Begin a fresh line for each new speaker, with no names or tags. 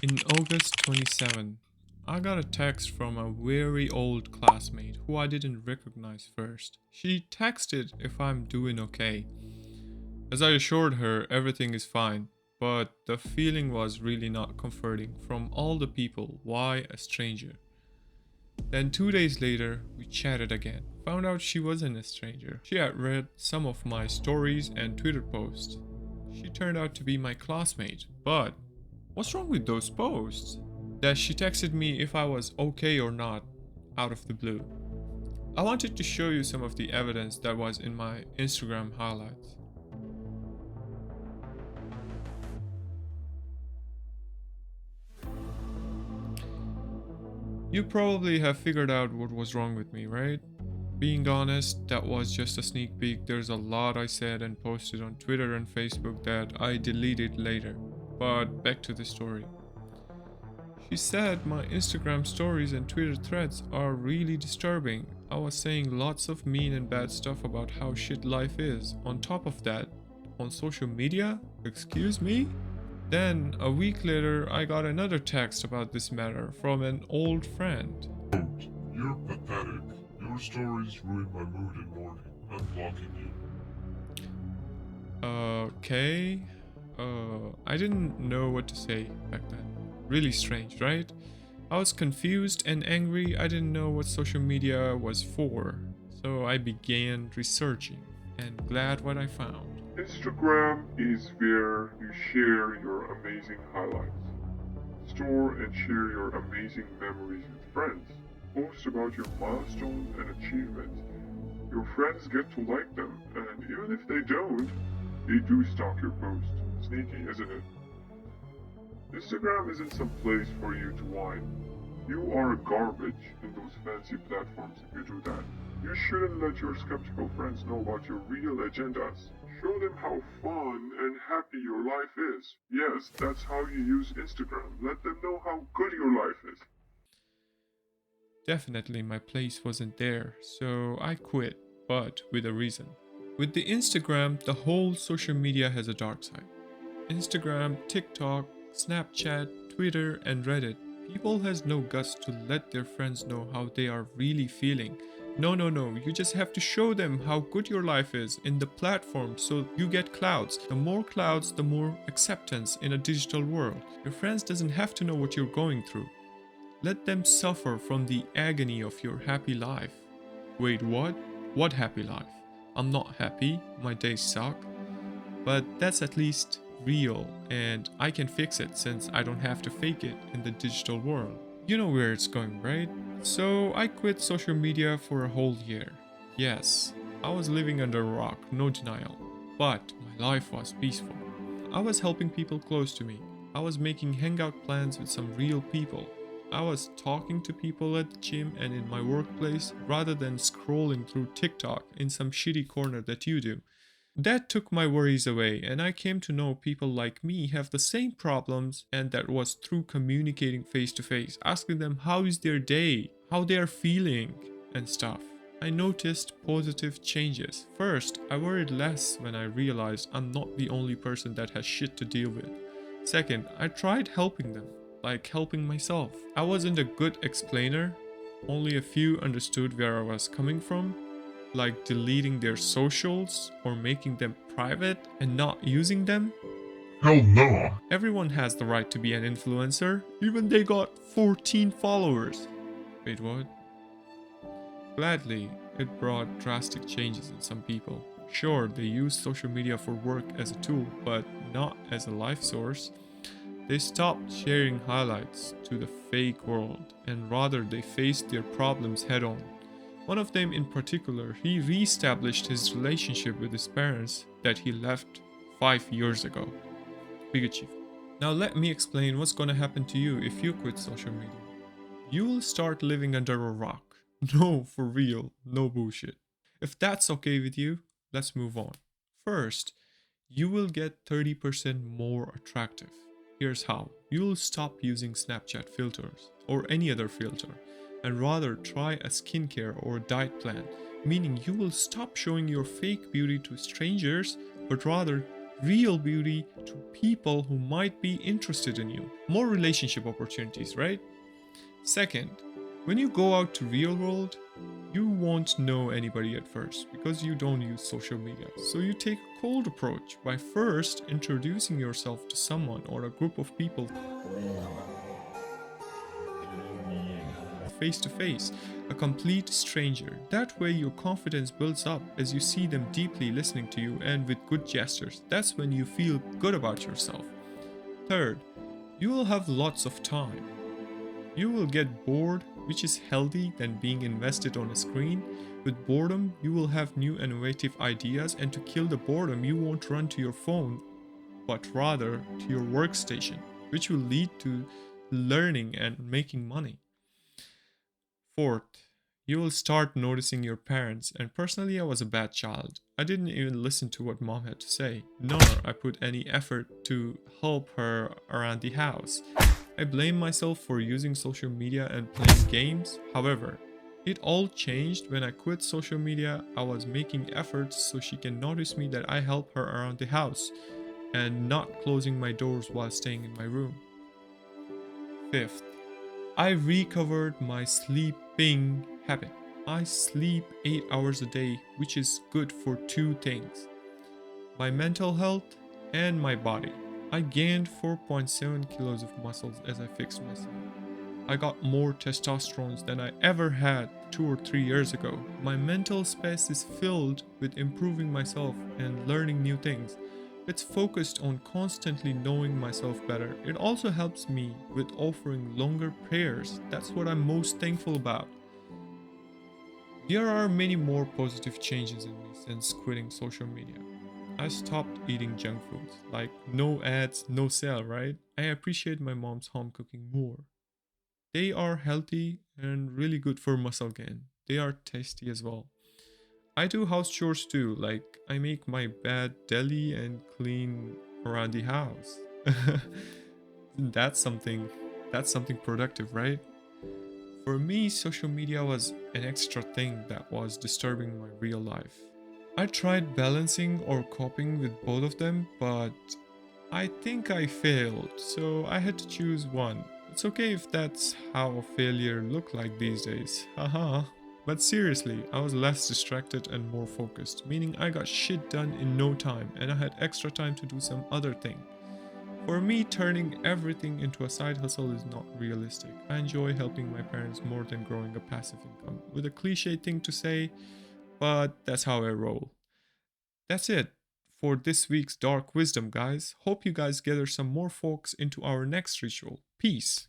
In August 27, I got a text from a very old classmate who I didn't recognize first. She texted if I'm doing okay. As I assured her everything is fine, but the feeling was really not comforting. From all the people, why a stranger? Then 2 days later, we chatted again. Found out she wasn't a stranger. She had read some of my stories and Twitter posts. She turned out to be my classmate, but what's wrong with those posts? That she texted me if I was okay or not, out of the blue. I wanted to show you some of the evidence that was in my Instagram highlights. You probably have figured out what was wrong with me, right? Being honest, that was just a sneak peek. There's a lot I said and posted on Twitter and Facebook that I deleted later. But back to the story. She said my Instagram stories and Twitter threads are really disturbing. I was saying lots of mean and bad stuff about how shit life is. On top of that, on social media? Excuse me? Then, a week later, I got another text about this matter from an old friend.
You're pathetic. Your stories ruin my mood in morning. I'm blocking you.
Okay. I didn't know what to say back then. Really strange, right? I was confused and angry. I didn't know what social media was for. So I began researching and glad what I found.
Instagram is where you share your amazing highlights. Store and share your amazing memories with friends. Post about your milestones and achievements. Your friends get to like them, and even if they don't, they do stalk your post. Sneaky, isn't it? Instagram isn't some place for you to whine. You are garbage in those fancy platforms if you do that. You shouldn't let your skeptical friends know about your real agendas. Show them how fun and happy your life is. Yes, that's how you use Instagram. Let them know how good your life is.
Definitely my place wasn't there, so I quit, but with a reason. With the Instagram, the whole social media has a dark side. Instagram, TikTok, Snapchat, Twitter, and Reddit. People has no guts to let their friends know how they are really feeling. No, no, no, you just have to show them how good your life is in the platform so you get clouds. The more clouds, the more acceptance in a digital world. Your friends doesn't have to know what you're going through. Let them suffer from the agony of your happy life. Wait, what? What happy life? I'm not happy, my days suck. But that's at least real and I can fix it since I don't have to fake it in the digital world. You know where it's going, right? So I quit social media for a whole year. Yes, I was living under a rock, no denial. But my life was peaceful. I was helping people close to me. I was making hangout plans with some real people. I was talking to people at the gym and in my workplace rather than scrolling through TikTok in some shitty corner that you do. That took my worries away, and I came to know people like me have the same problems, and that was through communicating face to face, asking them how is their day, how they are feeling, and stuff. I noticed positive changes. First, I worried less when I realized I'm not the only person that has shit to deal with. Second, I tried helping them, like helping myself. I wasn't a good explainer, only a few understood where I was coming from, like deleting their socials or making them private and not using them.
Hell no.
Everyone has the right to be an influencer, even they got 14 followers. Wait, what? Gladly, it brought drastic changes in some people. Sure, they use social media for work as a tool, but not as a life source. They stopped sharing highlights to the fake world, and rather they faced their problems head on. One of them in particular, he re-established his relationship with his parents that he left 5 years ago. Big achievement. Now let me explain what's gonna happen to you if you quit social media. You will start living under a rock. No, for real, no bullshit. If that's okay with you, let's move on. First, you will get 30% more attractive. Here's how. You will stop using Snapchat filters or any other filter and rather try a skincare or diet plan, meaning you will stop showing your fake beauty to strangers but rather real beauty to people who might be interested in you. More relationship opportunities, right? Second, when you go out to real world, you won't know anybody at first because you don't use social media. So you take a cold approach by first introducing yourself to someone or a group of people face to face, a complete stranger. That way your confidence builds up as you see them deeply listening to you and with good gestures. That's when you feel good about yourself. Third, you will have lots of time. You will get bored, which is healthy than being invested on a screen. With boredom, you will have new innovative ideas, and to kill the boredom, you won't run to your phone, but rather to your workstation, which will lead to learning and making money. Fourth, you will start noticing your parents, and personally, I was a bad child. I didn't even listen to what mom had to say, nor I put any effort to help her around the house. I blame myself for using social media and playing games. However, it all changed when I quit social media. I was making efforts so she can notice me that I help her around the house and not closing my doors while staying in my room. Fifth, I recovered my sleeping habit. I sleep 8 hours a day, which is good for two things: my mental health and my body. I gained 4.7 kilos of muscles as I fixed myself. I got more testosterone than I ever had 2 or 3 years ago. My mental space is filled with improving myself and learning new things. It's focused on constantly knowing myself better. It also helps me with offering longer prayers. That's what I'm most thankful about. There are many more positive changes in me since quitting social media. I stopped eating junk foods, like no ads, no sale, right? I appreciate my mom's home cooking more. They are healthy and really good for muscle gain. They are tasty as well. I do house chores too, like I make my bed daily and clean around the house. that's something that's something productive, right? For me, social media was an extra thing that was disturbing my real life. I tried balancing or coping with both of them, but I think I failed, so I had to choose one. It's okay if that's how a failure look like these days. Haha. But seriously, I was less distracted and more focused, meaning I got shit done in no time and I had extra time to do some other thing. For me, turning everything into a side hustle is not realistic. I enjoy helping my parents more than growing a passive income. With a cliche thing to say, but that's how I roll. That's it for this week's Dark Wisdom, guys. Hope you guys gather some more folks into our next ritual. Peace.